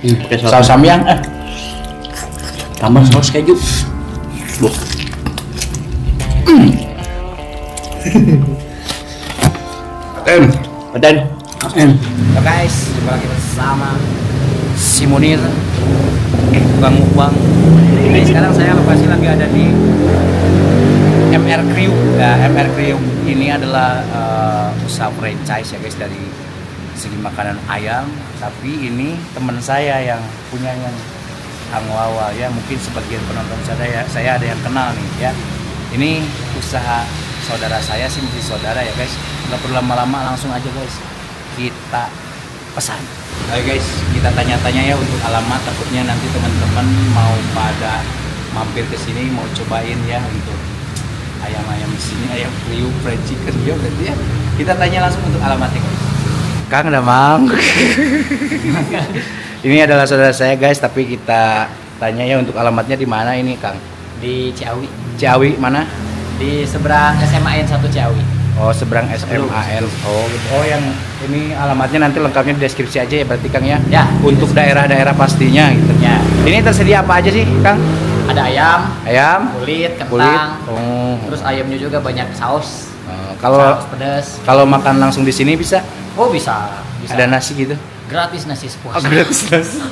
Pakai saus samyang. Tambah saus keju. Paten. Halo guys, jumpa lagi bersama si Munir, Bang Mukbang. Ini sekarang saya lokasi lagi ada di MR Kriuk. Ya, MR Kriuk ini adalah usaha franchise ya guys dari segi makanan ayam. Tapi ini teman saya yang punya yang Kang Wawa ya, mungkin sebagian penonton saya ada yang kenal nih ya. Ini usaha saudara saya sih, masih saudara ya guys. Nggak perlu lama-lama, langsung aja guys kita pesan. Ayo guys, kita tanya-tanya ya untuk alamat, takutnya nanti teman-teman mau pada mampir ke sini mau cobain ya untuk ayam-ayam di sini, ayam kriuk, fried chicken ya berarti ya. Kita tanya langsung untuk alamatnya guys. Kang Damang. Ini adalah saudara saya guys, tapi kita tanya ya untuk alamatnya di mana ini Kang? Di Ciawi. Ciawi mana? Di seberang SMAN 1 Ciawi. Oh, seberang SMAN. Oh, gitu. Oh, yang ini alamatnya nanti lengkapnya di deskripsi aja ya berarti Kang ya. Ya. Untuk daerah-daerah pastinya gitu. Ya. Ini tersedia apa aja sih, Kang? Ada ayam, Kulit. kentang. Oh. Terus ayamnya juga banyak saus. Kalau Saus pedas. kalau makan langsung di sini bisa? Oh, bisa. Ada nasi gitu? Gratis nasi sepuasnya. Gratis nasi.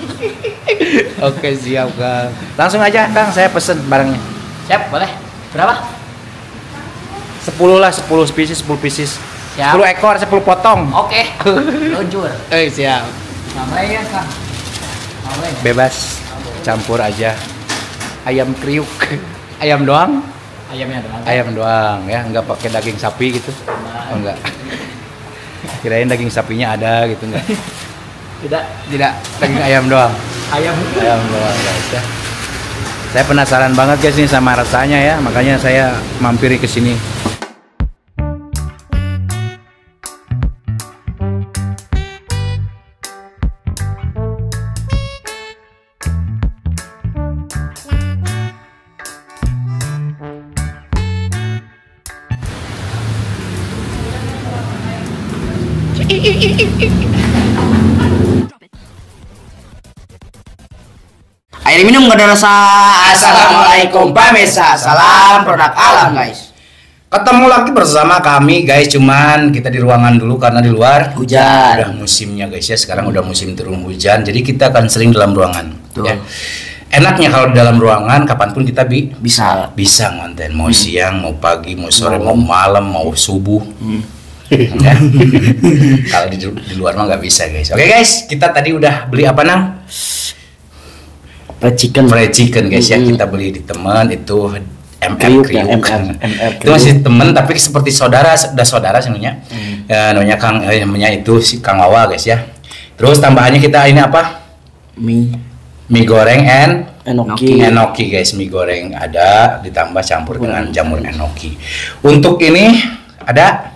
Oke, siap, Kang. Langsung aja, Kang, saya pesen barangnya. Siap, boleh. Berapa? 10 lah, 10 pieces. Siap. 10 ekor, 10 potong. Oke. Luncur. Siap. Namanya ya, Kang. Namanya. Bebas. Campur aja. Ayam kriuk. Ayam doang? Ayamnya doang. Ayam doang ya, nggak pakai daging sapi gitu. Oh, enggak. Kirain daging sapinya ada gitu enggak. Tidak, daging ayam doang. Ayam Doang guys ya. Saya penasaran banget guys nih sama rasanya ya, makanya saya mampiri ke sini. Air minum gak ada rasa. Assalamualaikum pemirsa, salam produk alam guys. Ketemu lagi bersama kami guys, cuman kita di ruangan dulu karena di luar Hujan. udah musimnya guys ya, sekarang udah musim turun hujan, jadi kita akan sering dalam ruangan. Betul. Ya. Enaknya kalau di dalam ruangan kapanpun kita Bisa. ngonten, mau siang, mau pagi, mau sore, mau malam, mau subuh. Ya. Kalau di luar mah nggak bisa guys. Oke guys, kita tadi udah beli apa nang? Fried chicken guys ya, kita beli di teman itu MR Kriuk. Itu masih teman tapi seperti saudara, udah saudara sebenarnya. Ya, namanya itu si Kang Wawa guys ya. Terus tambahannya kita ini apa? Mie goreng enoki guys, mie goreng ada ditambah campur dengan jamur enoki. Untuk ini ada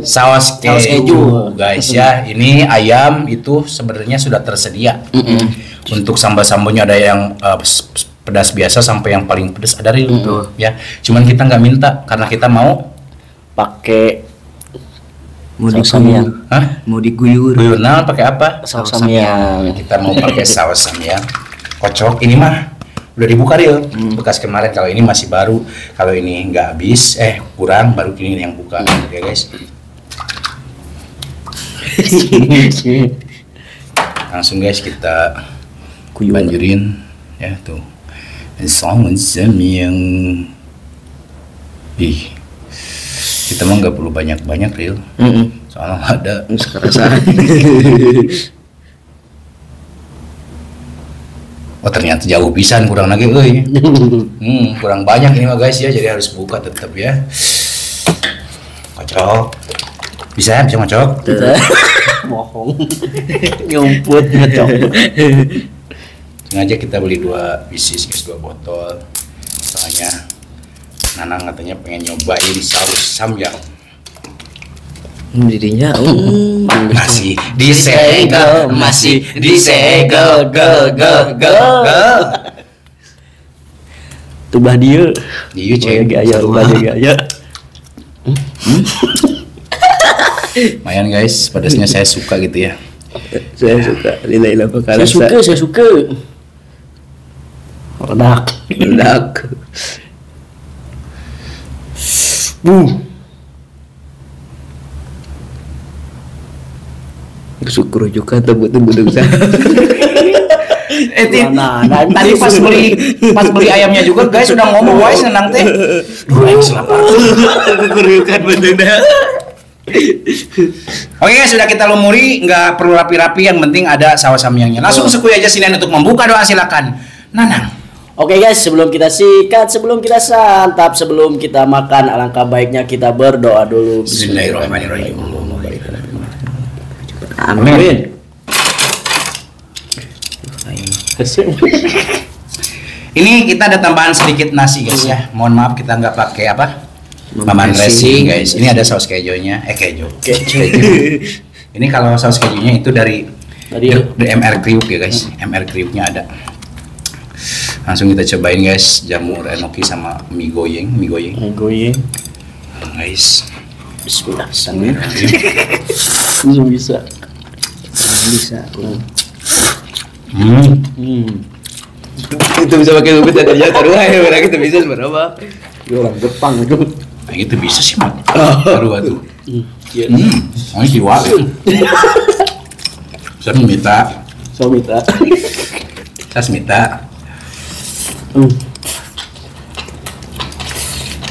saus keju guys ya. Ini ayam itu sebenarnya sudah tersedia. Untuk sambal-sambalnya ada yang pedas biasa sampai yang paling pedas ada ya. Cuman kita nggak minta karena kita mau pakai saus samyang. mau diguyur. Nah, pakai apa? Saus samyang. Kita mau pakai saus samyang. Kocok ini mah udah dibuka Ril. Bekas kemarin, kalau ini masih baru. Kalau ini nggak habis, kurang, baru ini yang buka. Oke guys. Langsung guys kita banjurin ya tuh. Saus samyang. Kita mah nggak perlu banyak-banyak Ril. Soalnya ada Sekarang oh ternyata jauh pisan, kurang lagi kurang banyak ini mah guys ya, jadi harus buka tetap ya. Kocok bisa ngocok. bohong. Ngumput ngecok. Sengaja kita beli 2 pieces guys, 2 botol. Soalnya Nanang katanya pengen nyobain saus samyang. Dirinya Masih disegel, gel. Tubah dia. Iya cek. Gaya. Lumayan guys, pedasnya saya suka gitu ya. Saya suka nilai apa Saya suka. Ledak. Bersyukur juga tebut-tebut saya. Tadi pas beli ayamnya juga guys udah ngomong guys senang teh. Kurukan bener. Oke guys, sudah kita lumuri, nggak perlu rapi-rapi, yang penting ada saus samyangnya. Langsung sekui aja Sinan untuk membuka doa, silakan. Nanang. Oke guys, sebelum kita sikat, sebelum kita santap, sebelum kita makan, alangkah baiknya kita berdoa dulu. Bismillahirrahmanirrahim. Amin. Ini kita ada tambahan sedikit nasi guys ya. Mohon maaf kita nggak pakai apa? Maman resi guys. Ini ada saus kejunya, keju. Ini kalau saus kejunya itu dari MR Kriuk ya guys. MR Kriuknya ada. Langsung kita cobain guys, jamur enoki sama mie goyeng. Guys. Bismillah. Bisa. Itu bisa pakai bubut ada ya taruh aja orang itu bisa berapa? Orang Jepang itu. Nah gitu bisa sih mak. Baru tuh. Ini jiwa. Saya minta.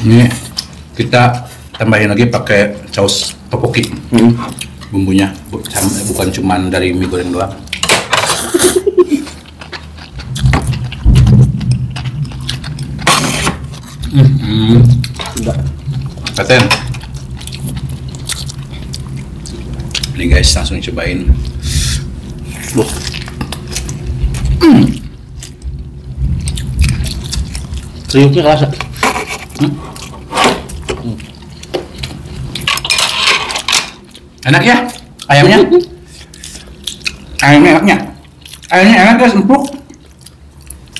Ini kita tambahin lagi pakai saus topoki. Bumbunya bukan cuman dari mie goreng doang. Paten. Ini guys langsung cobain. Kriuknya kerasa. Enak ya ayamnya? Ayamnya enak guys, empuk.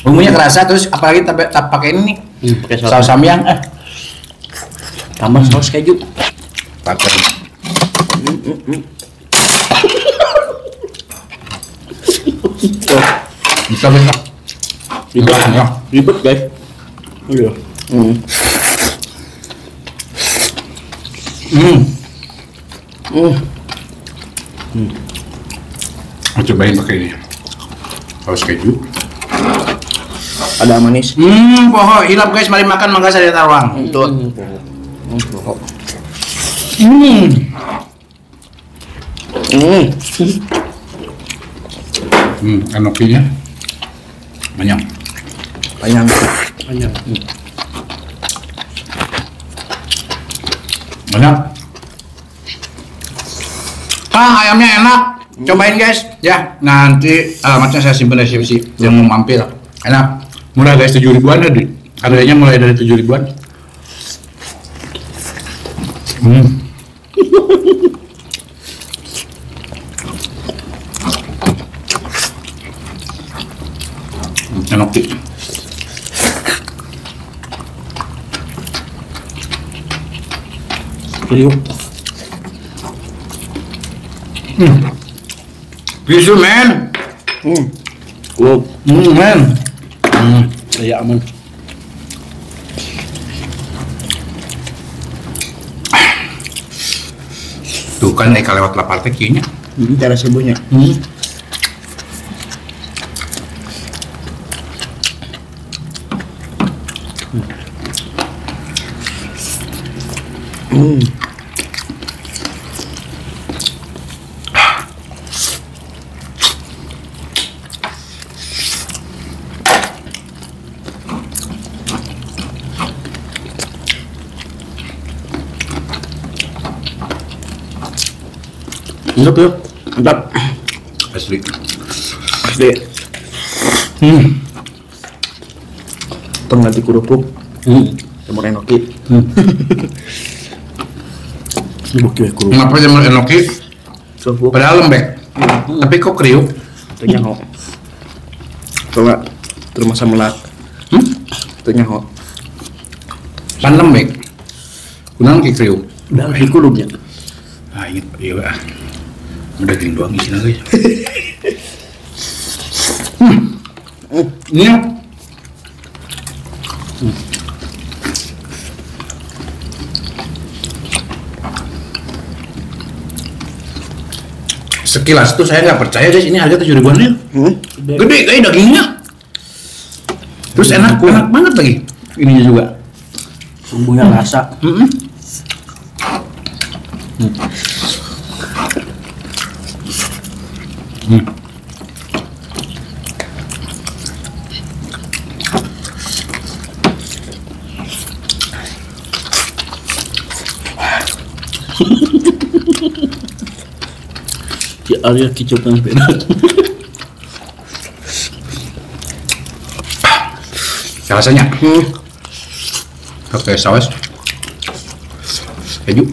Bumbunya kerasa, terus apalagi pakai ini nih. Pakai Saus samyang. Tambah saus keju. Pakai. Bisa. Ribet guys. Iya. Cobain pakai ini. Saus keju. Ada manis. Poho hilap guys, mari makan mangga saya taruang. Tuh. Enokinya banyak. Ayamnya enak. Cobain guys. Ya, nanti alamatnya saya simpan di sini yang mau mampir. Enak. Murah guys, 7 ribuan ya. Harganya mulai dari 7 ribuan. Enoki. Bisu men. Men. Ya aman. Tuh kan Eka lewat lapar teh kayaknya. Cara sembuhnya. Mantap ya, mantap. Asli. Tengah di kerupuk. Jamur enoki. Kenapa jamur enoki? Kerupuk. Padahal lembek. Tapi kok kriuk? Tanya ho. Coba terus masa melak. Tanya ho. Pan lembek. Kunang ki kriuk. Udah di kulumnya. Ah, iya. Daging doang isinya guys. Ini ya. Sekilas tuh saya nggak percaya guys, ini harga 7 ribuan ya. Gede kayak dagingnya. Terus enak banget lagi. Ininya juga. Bumbunya rasa. Ya Arya kicau kan penak. Rasanya pakai saus keju.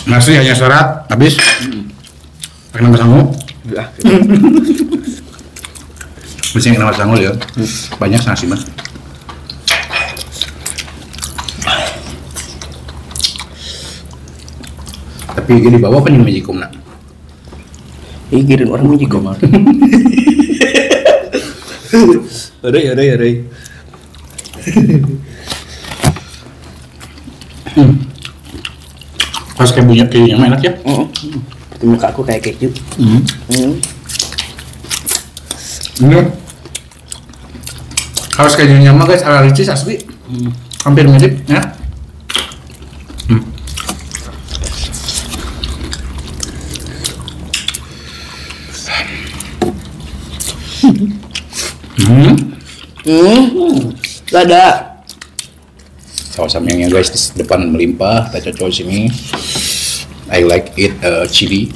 Nasi hanya serat habis pakai nambah sangu. Mesti nambah sangu ya. Banyak nasi mah. Tapi ini bawa apa nih majikom nak? Giring orang juga mah. Arai. Pas kayak bunyi kejunya enak ya? Seperti muka aku kayak keju. Ini harus kejunya mah guys, ala Ricis asli. Hampir mirip ya. Ada Saus samyangnya guys di depan melimpah, kita cocok sini. I like it chili.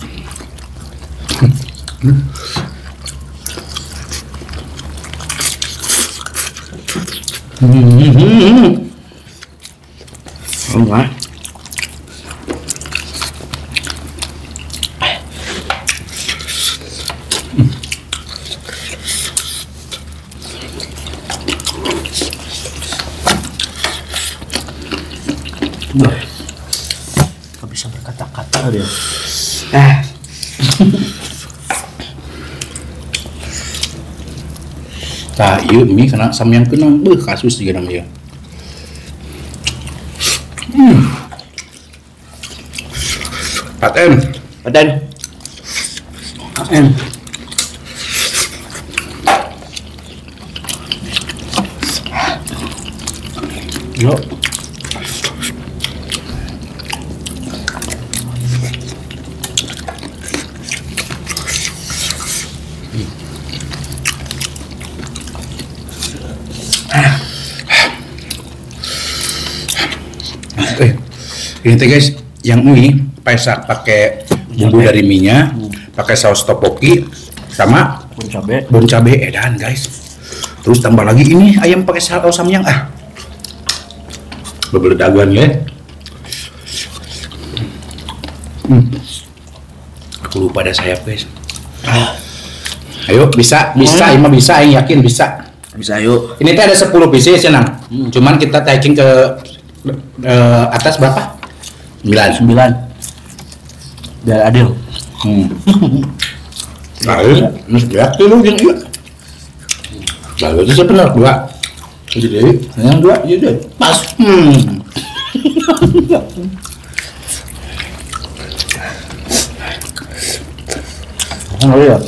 enggak. Gak bisa berkata-kata dia. Nah, iya mie kena samyang kena, kasus juga namanya. Paten. Yo. Ini teh guys, yang mie pakai bumbu dari mie-nya, pakai saus topoki sama bon cabe edan guys. Terus tambah lagi ini ayam pakai saus samyang bebeledagan ya. Aku lupa ada sayap guys. Ayo bisa, Ima bisa, yang yakin bisa. Bisa yuk. Ini teh ada 10 pieces ya nang. Cuman kita taking ke atas berapa? 9. Biar adil. Lalu, lihat dulu yang iya. Lalu itu sebenar 2. Jadi yang 2 jadi pas. Ya.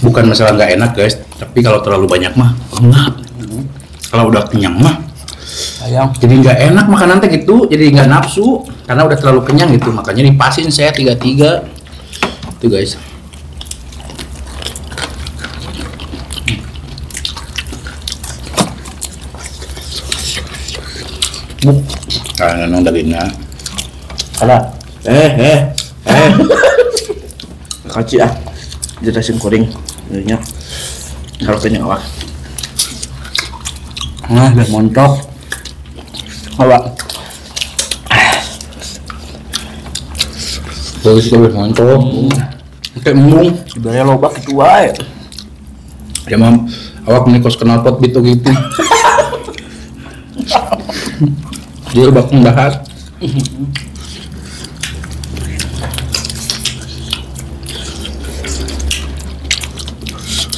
Bukan masalah nggak enak guys, tapi kalau terlalu banyak mah enggak. Kalau udah kenyang mah Sayang. jadi nggak enak makanan teh gitu, jadi nggak nafsu karena udah terlalu kenyang gitu. Makanya dipasin saya 3 itu guys. Karena nong dagingnya Ada. Kaci jelasin kuring. Nya. Kalau kenyang awak. Udah montok. Awak. bagus mantap. Kayak embung. Sebenarnya loba gitu wae. Dia mau awak menikos kenal pot gitu gitu. Dia bak membahas.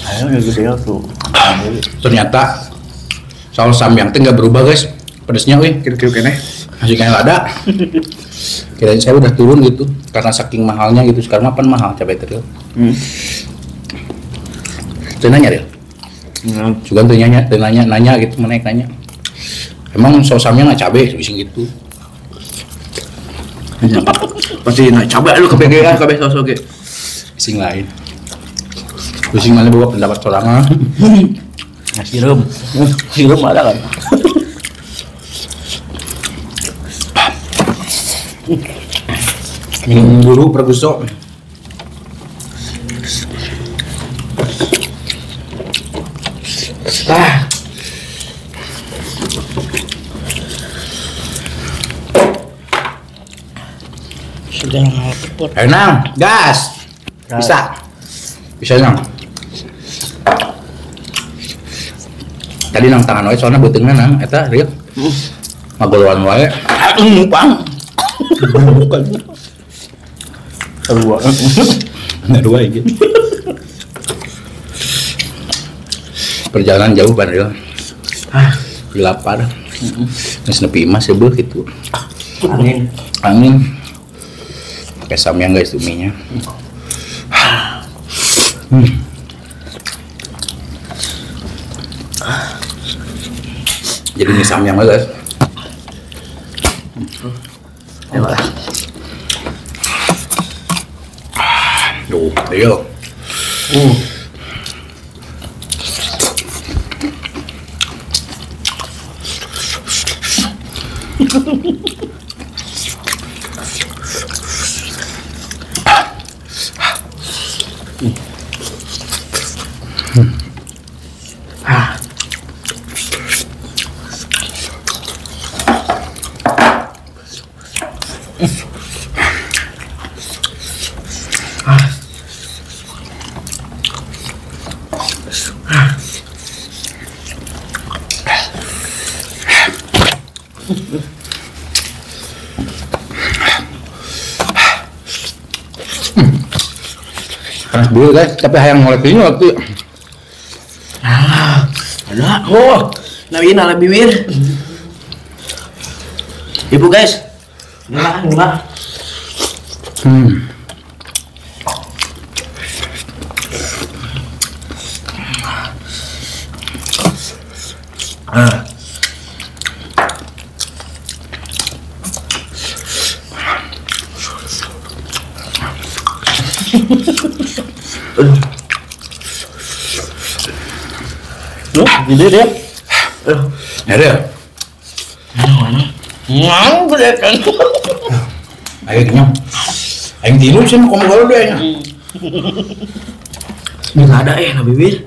Ayo gitu ya tuh. Ternyata saus samyang teh nggak berubah guys. Pedasnya wih kira-kira kene masih kayak ada. Kirain saya udah turun gitu karena saking mahalnya gitu. Sekarang apa mahal cabai teril. Saya nanya deh. Juga tuh nanya gitu menaik nanya. Emang saus samyang nggak cabai bising gitu. Pasti naik cabai lu kepegean kabeh saus oge. Bising lain. Bising mana bawa pendapat sorangan. Sirup. Sirup ada kan? Minum dulu perguso. Sudah ngapot. Ayo nang, gas. Bisa. Bisa nang. Tadi nang tangan wae soalnya beuteungna nang eta rieu. Magoloan wae. Numpang. Bukan. Kedua. Nah, dua gitu. Perjalanan jauh ban rieu. Lapar. Geus nepi imah sebeuh gitu. Angin. Pakai samyang guys tuminya. Jadi ini samyang guys. Duh, ayo. Panas dulu guys, tapi hayang ngolek ini waktu. Ada. Oh, nawina lebih wir. Ibu guys. Enggak. Loh, gede dia. Ada. Mang gede kan. Ayo kenyang. Aing tilu sih mau ngomong deh nya. Enggak ada Nabi Wir.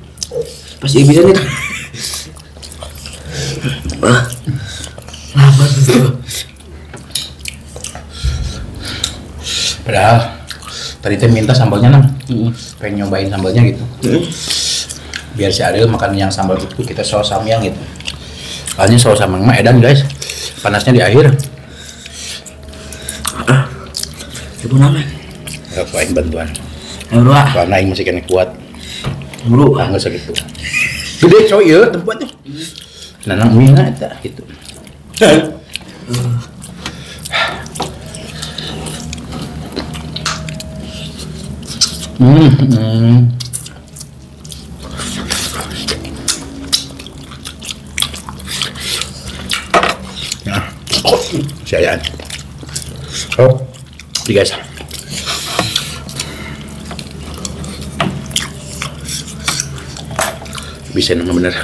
Pasti bisa nih. Apa tuh? Padahal tadi teh minta sambalnya nang. Pengen nyobain sambalnya gitu. Biar si Ariel makan yang sambal itu kita saus samyang gitu. Soalnya saus samyang mah edan guys. Panasnya di akhir. Ibu nama. Gak aing bantuan. Ayo bro. Soalnya aing masih kena kuat. Bro. Enggak segitu. Gede coy ya tempatnya. Nanang mina eta gitu. Nah, sayang. Oh, guys. Bisa nang bener.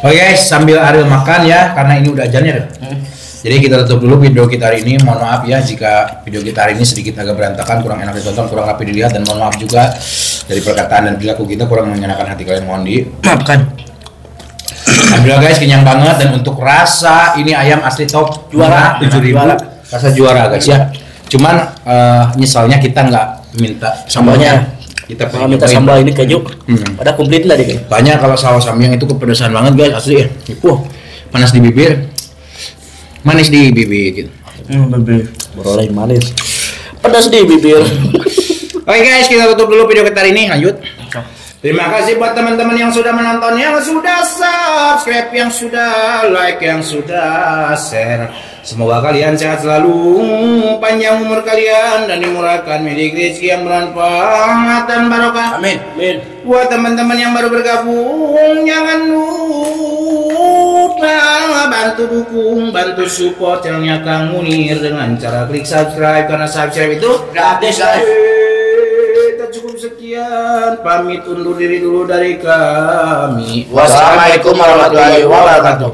Oke guys, sambil Ariel makan ya, karena ini udah ajannya deh. Jadi kita tutup dulu video kita hari ini. Mohon maaf ya jika video kita hari ini sedikit agak berantakan, kurang enak ditonton, kurang rapi dilihat, dan mohon maaf juga dari perkataan dan perilaku kita kurang menyenangkan hati kalian. Mohon dimaafkan. Alhamdulillah guys, kenyang banget, dan untuk rasa ini ayam asli top Juara. 7.000. rasa juara guys ya. Cuman nyesalnya kita nggak minta sambalnya. Kita Kalau minta sambal ini keju, ada komplit lah deh. Banyak kalau saus samyang itu kepedesan banget guys asli ya. Panas di bibir, manis di bibir gitu. Bibir. Beroleh manis. Pedas di bibir. Oke guys, kita tutup dulu video kita hari ini. Lanjut. Terima kasih buat teman-teman yang sudah menonton, yang sudah subscribe, yang sudah like, yang sudah share. Semoga kalian sehat selalu, panjang umur kalian, dan dimurahkan milik rezeki yang bermanfaat dan barokah. Amin. Amin. Buat teman-teman yang baru bergabung, jangan lupa bantu dukung, bantu support channelnya Kang Munir dengan cara klik subscribe, karena subscribe itu gratis guys. Kita cukup sekian, pamit undur diri dulu dari kami. Wassalamualaikum warahmatullahi wabarakatuh.